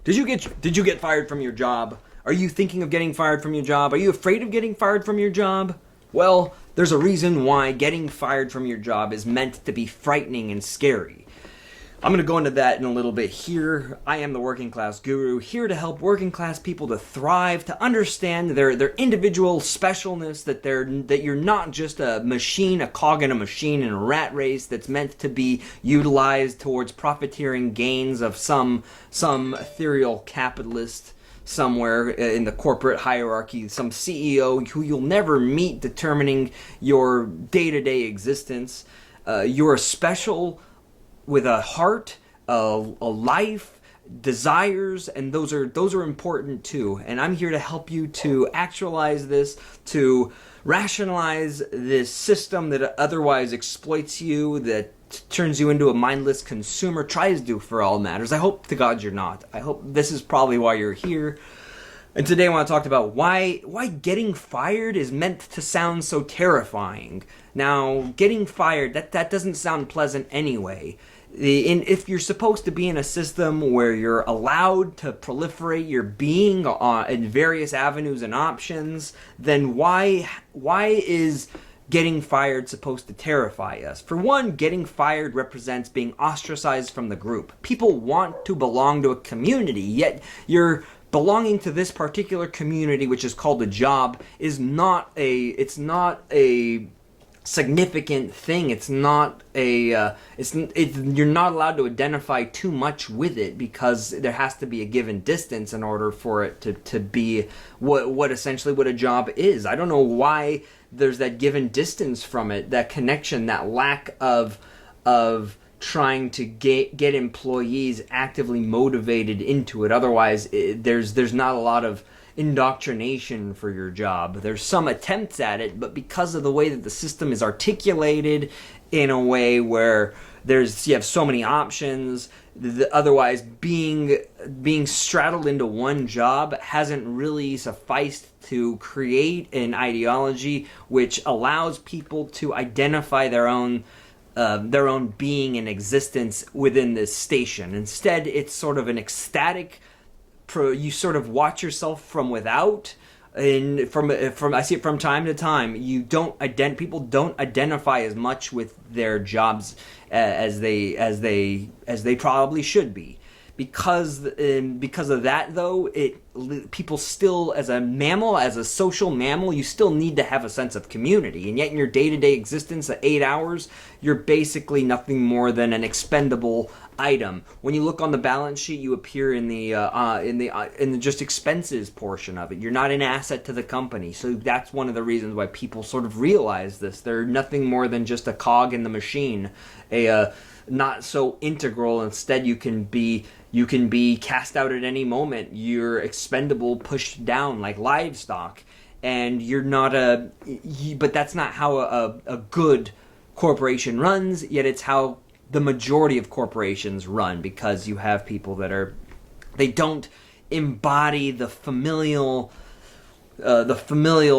Did you get fired from your job? Are you thinking of getting fired from your job? Are you afraid of getting fired from your job? Well, there's a reason why getting fired from your job is meant to be frightening and scary. I'm going to go into that in a little bit here. I am the Working Class Guru, here to help working class people to thrive, to understand their individual specialness, that you're not just a machine, a cog in a machine in a rat race that's meant to be utilized towards profiteering gains of some ethereal capitalist somewhere in the corporate hierarchy, some CEO who you'll never meet determining your day-to-day existence. You're special with a heart, a life, desires, and those are important too. And I'm here to help you to actualize this, to rationalize this system that otherwise exploits you, that turns you into a mindless consumer, tries to for all matters. I hope to God you're not. I hope this is probably why you're here. And today I want to talk about why getting fired is meant to sound so terrifying. Now, getting fired, that doesn't sound pleasant anyway. If you're supposed to be in a system where you're allowed to proliferate your being in various avenues and options, then why is getting fired supposed to terrify us? For one, getting fired represents being ostracized from the group. People want to belong to a community, yet you're belonging to this particular community, which is called a job, is not a significant thing. It's not you're not allowed to identify too much with it, because there has to be a given distance in order for it to be what essentially what a job is. I don't know why there's that given distance from it, that connection, that lack of trying to get employees actively motivated into it. Otherwise, there's not a lot of indoctrination for your job. There's some attempts at it, but because of the way that the system is articulated in a way where you have so many options, otherwise being straddled into one job hasn't really sufficed to create an ideology which allows people to identify their own being and existence within this station. Instead, it's sort of an ecstatic. You sort of watch yourself from without, and from I see it from time to time. People don't identify as much with their jobs as they probably should be. Because of that, though, people still, as a social mammal, you still need to have a sense of community. And yet in your day-to-day existence at 8 hours, you're basically nothing more than an expendable item. When you look on the balance sheet, you appear in the just expenses portion of it. You're not an asset to the company. So that's one of the reasons why people sort of realize this. They're nothing more than just a cog in the machine, not so integral. Instead, you can be cast out at any moment. You're expendable, pushed down like livestock, and you're not but that's not how a good corporation runs. Yet it's how the majority of corporations run, because you have people they don't embody the familial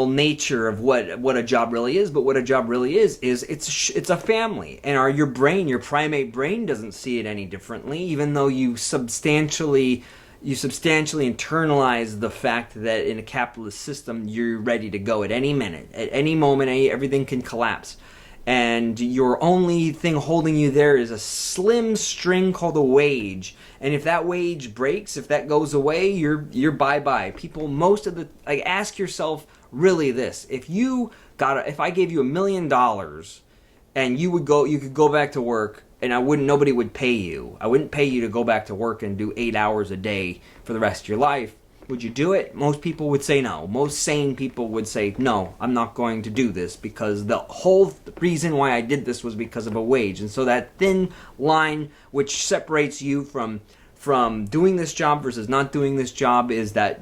nature of what a job really is. But what a job really is it's a family, and your primate brain doesn't see it any differently, even though you substantially internalize the fact that in a capitalist system you're ready to go at any minute, at any moment. Everything can collapse, and your only thing holding you there is a slim string called a wage. And if that wage breaks, if that goes away, you're bye-bye. People, ask yourself really this: if I gave you $1 million and you could go back to work, and nobody would pay you. I wouldn't pay you to go back to work and do 8 hours a day for the rest of your life. Would you do it? Most people would say no. Most sane people would say, no, I'm not going to do this, because the whole reason why I did this was because of a wage. And so that thin line which separates you from doing this job versus not doing this job is that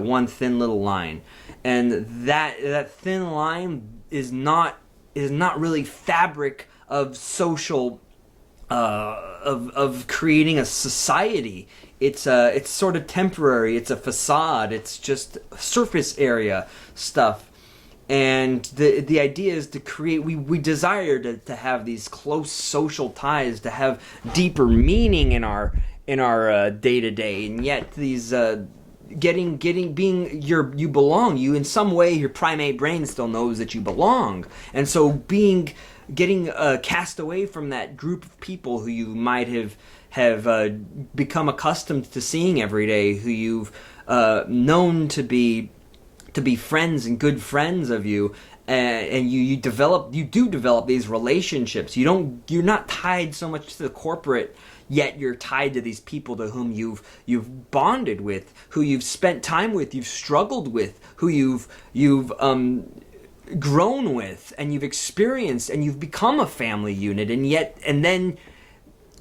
one thin little line. And that thin line is not really fabric of social of creating a society. It's sort of temporary. It's a facade. It's just surface area stuff. And the idea is to create, we desire to have these close social ties, to have deeper meaning in our day-to-day, and yet these being you belong, you in some way, your primate brain still knows that you belong. And so getting cast away from that group of people who you might have become accustomed to seeing every day, who you've known to be friends and good friends of you, and you do develop these relationships. You're not tied so much to the corporate, yet you're tied to these people to whom you've bonded with, who you've spent time with, you've struggled with, who you've grown with, and you've experienced, and you've become a family unit. And then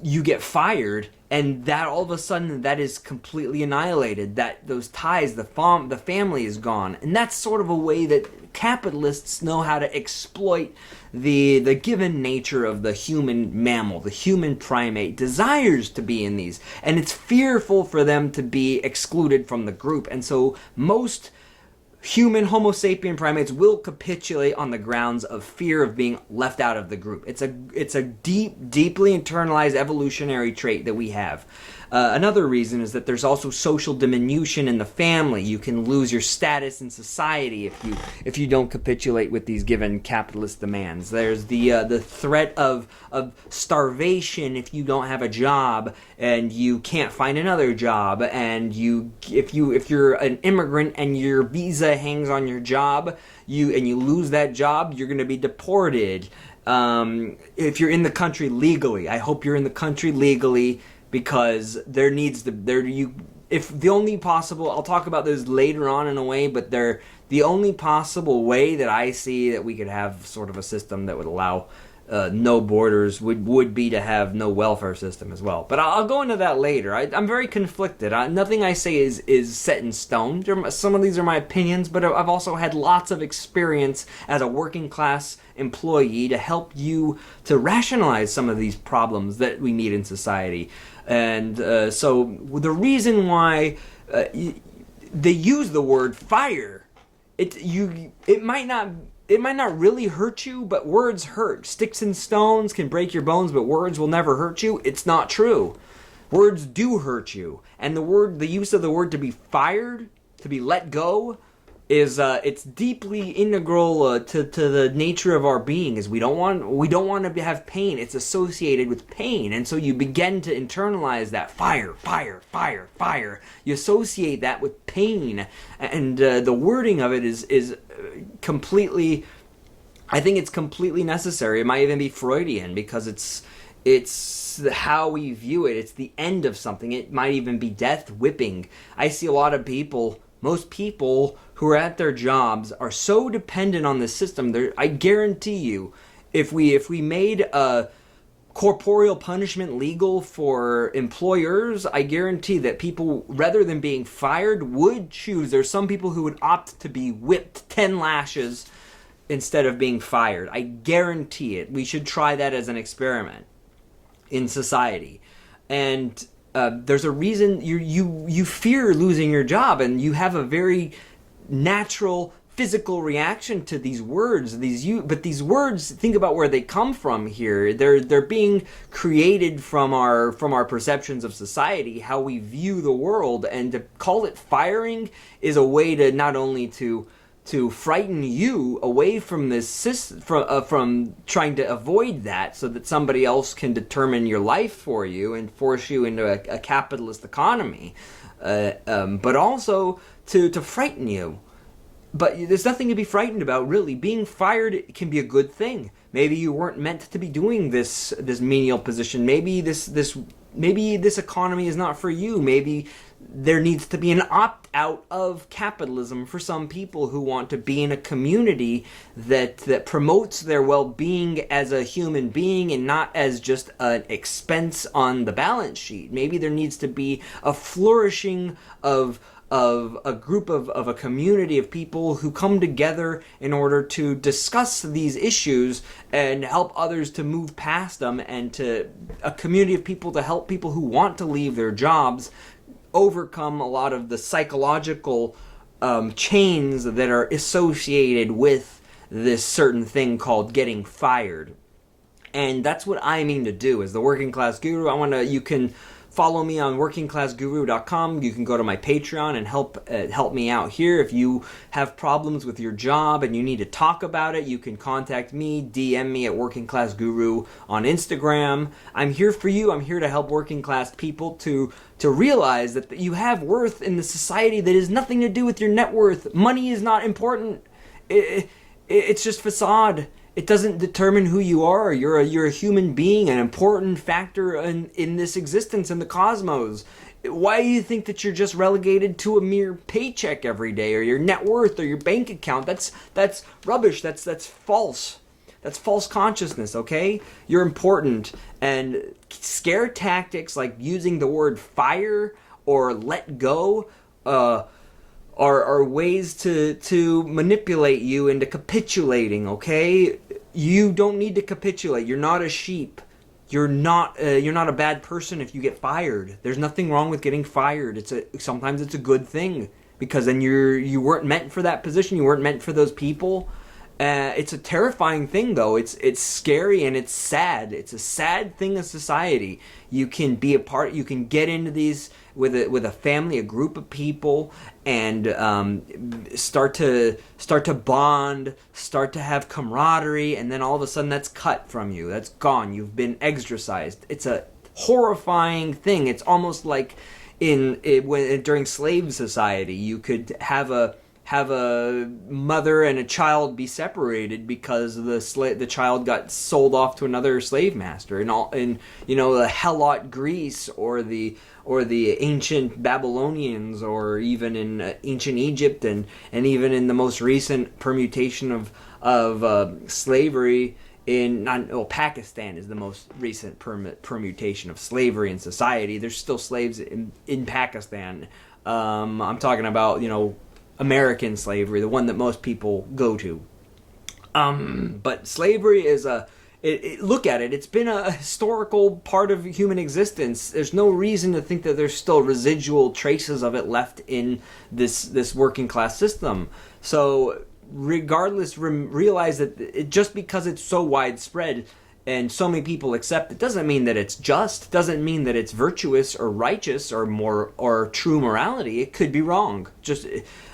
you get fired, and that all of a sudden that is completely annihilated. That those ties, the family is gone, and that's sort of a way that capitalists know how to exploit the given nature of the human mammal. The human primate desires to be in these, and it's fearful for them to be excluded from the group. And so most human Homo sapien primates will capitulate on the grounds of fear of being left out of the group. It's a deeply internalized evolutionary trait that we have. Another reason is that there's also social diminution in the family. You can lose your status in society if you don't capitulate with these given capitalist demands. There's the threat of starvation if you don't have a job and you can't find another job, and if you're an immigrant and your visa hangs on your job, you lose that job, you're going to be deported. If you're in the country legally, I hope you're in the country legally, because there needs to if the only possible, I'll talk about those later on in a way, but they're the only possible way that I see that we could have sort of a system that would allow no borders would be to have no welfare system as well. But I'll go into that later. I'm very conflicted. Nothing I say is set in stone. Some of these are my opinions, but I've also had lots of experience as a working class employee to help you to rationalize some of these problems that we meet in society. And so the reason why they use the word fire, it might not really hurt you, but words hurt. Sticks and stones can break your bones, but words will never hurt you. It's not true. Words do hurt you. And the use of the word to be fired, to be let go, is it's deeply integral to the nature of our being. Is we don't want to have pain. It's associated with pain, and so you begin to internalize that fire. You associate that with pain, and the wording of it is completely. I think it's completely necessary. It might even be Freudian, because it's how we view it. It's the end of something. It might even be death, whipping. I see a lot of people. Most people who are at their jobs are so dependent on the system. I guarantee you, if we made corporeal punishment legal for employers, I guarantee that people, rather than being fired, would choose. There's some people who would opt to be whipped 10 lashes instead of being fired. I guarantee it. We should try that as an experiment in society. And there's a reason you fear losing your job, and you have a very natural physical reaction to these words. But these words, think about where they come from here. They're being created from our perceptions of society, how we view the world, and to call it firing is a way to not only to frighten you away from this from trying to avoid that, so that somebody else can determine your life for you and force you into a capitalist economy, but also to frighten you. But there's nothing to be frightened about, really. Being fired can be a good thing. Maybe you weren't meant to be doing this menial position. Maybe this economy is not for you. Maybe there needs to be an opt-out of capitalism for some people who want to be in a community that promotes their well-being as a human being and not as just an expense on the balance sheet. Maybe there needs to be a flourishing of a group of a community of people who come together in order to discuss these issues and help others to move past them, and to a community of people to help people who want to leave their jobs overcome a lot of the psychological chains that are associated with this certain thing called getting fired. And that's what I mean to do as the Working Class Guru. You can follow me on workingclassguru.com. You can go to my Patreon and help me out here. If you have problems with your job and you need to talk about it, you can contact me, DM me at Working Class Guru on Instagram. I'm here for you. I'm here to help working class people to realize that you have worth in the society that has nothing to do with your net worth. Money is not important. It's just facade. It doesn't determine who you are. You're a human being, an important factor in this existence, in the cosmos. Why do you think that you're just relegated to a mere paycheck every day, or your net worth, or your bank account? That's rubbish. That's false. That's false consciousness, okay? You're important. And scare tactics like using the word fire or let go are ways to manipulate you into capitulating, okay? You don't need to capitulate. You're not a sheep. You're not a bad person if you get fired. There's nothing wrong with getting fired. Sometimes it's a good thing, because then you weren't meant for that position. You weren't meant for those people. It's a terrifying thing, though. It's scary and it's sad. It's a sad thing of society. You can be a part. You can get into these with a family, a group of people, and start to bond, start to have camaraderie, and then all of a sudden that's cut from you. That's gone. You've been exorcised. It's a horrifying thing. It's almost like during slave society, you could have a mother and a child be separated because the child got sold off to another slave master. In the Helot Greece, or the ancient Babylonians, or even in ancient Egypt, and even in the most recent permutation of slavery Pakistan is the most recent permutation of slavery in society. There's still slaves in Pakistan. I'm talking about American slavery, the one that most people go to. But slavery is look at it. It's been a historical part of human existence. There's no reason to think that there's still residual traces of it left in this working class system. So regardless, realize that just because it's so widespread and so many people accept it doesn't mean that it's just, doesn't mean that it's virtuous or righteous or true morality. It could be wrong. Just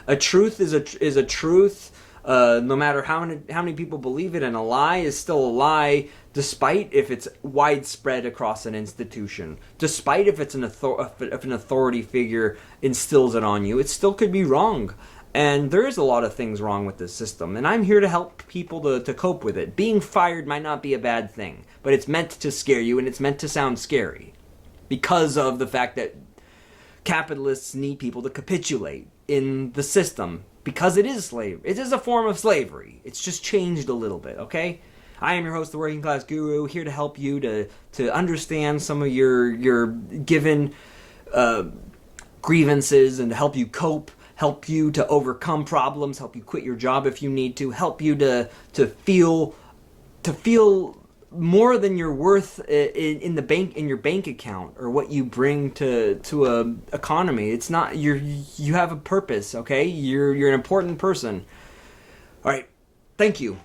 a truth is a truth, no matter how many people believe it, and a lie is still a lie, despite if it's widespread across an institution, despite if it's if an authority figure instills it on you, it still could be wrong. And there is a lot of things wrong with this system, and I'm here to help people to cope with it. Being fired might not be a bad thing, but it's meant to scare you, and it's meant to sound scary because of the fact that capitalists need people to capitulate in the system, because it is slavery. It is a form of slavery. It's just changed a little bit, okay? I am your host, the Working Class Guru, here to help you to understand some of your given grievances, and to help you cope, help you to overcome problems, help you quit your job if you need to, help you to feel more than you're worth in your bank account, or what you bring to a economy. It's not you have a purpose, okay? You're an important person. All right, thank you.